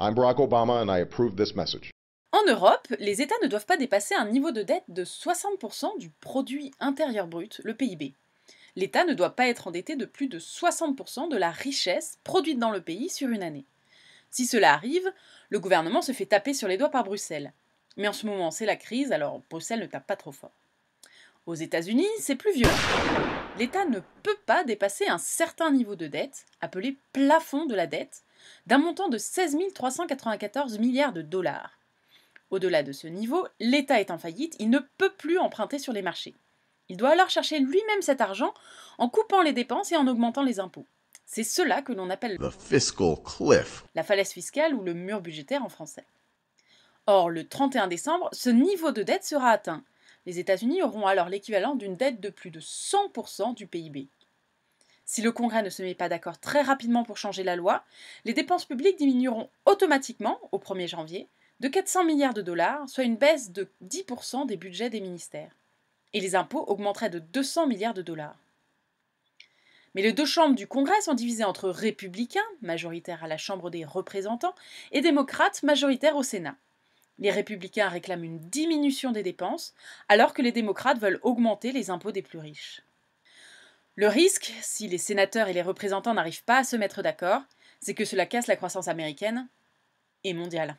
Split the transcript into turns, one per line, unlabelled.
I'm Barack Obama and I approve this message.
En Europe, les États ne doivent pas dépasser un niveau de dette de 60% du produit intérieur brut, le PIB. L'État ne doit pas être endetté de plus de 60% de la richesse produite dans le pays sur une année. Si cela arrive, le gouvernement se fait taper sur les doigts par Bruxelles. Mais en ce moment, c'est la crise, alors Bruxelles ne tape pas trop fort. Aux États-Unis, c'est plus violent. L'État ne peut pas dépasser un certain niveau de dette, appelé plafond de la dette, d'un montant de 16 394 milliards de dollars. Au-delà de ce niveau, l'État est en faillite, il ne peut plus emprunter sur les marchés. Il doit alors chercher lui-même cet argent en coupant les dépenses et en augmentant les impôts. C'est cela que l'on appelle
The fiscal cliff.
la falaise fiscale ou le mur budgétaire en français. Or, le 31 décembre, ce niveau de dette sera atteint. Les États-Unis auront alors l'équivalent d'une dette de plus de 100% du PIB. Si le Congrès ne se met pas d'accord très rapidement pour changer la loi, les dépenses publiques diminueront automatiquement, au 1er janvier, de 400 milliards de dollars, soit une baisse de 10% des budgets des ministères. Et les impôts augmenteraient de 200 milliards de dollars. Mais les deux chambres du Congrès sont divisées entre républicains, majoritaires à la Chambre des représentants, et démocrates, majoritaires au Sénat. Les républicains réclament une diminution des dépenses, alors que les démocrates veulent augmenter les impôts des plus riches. Le risque, si les sénateurs et les représentants n'arrivent pas à se mettre d'accord, c'est que cela casse la croissance américaine et mondiale.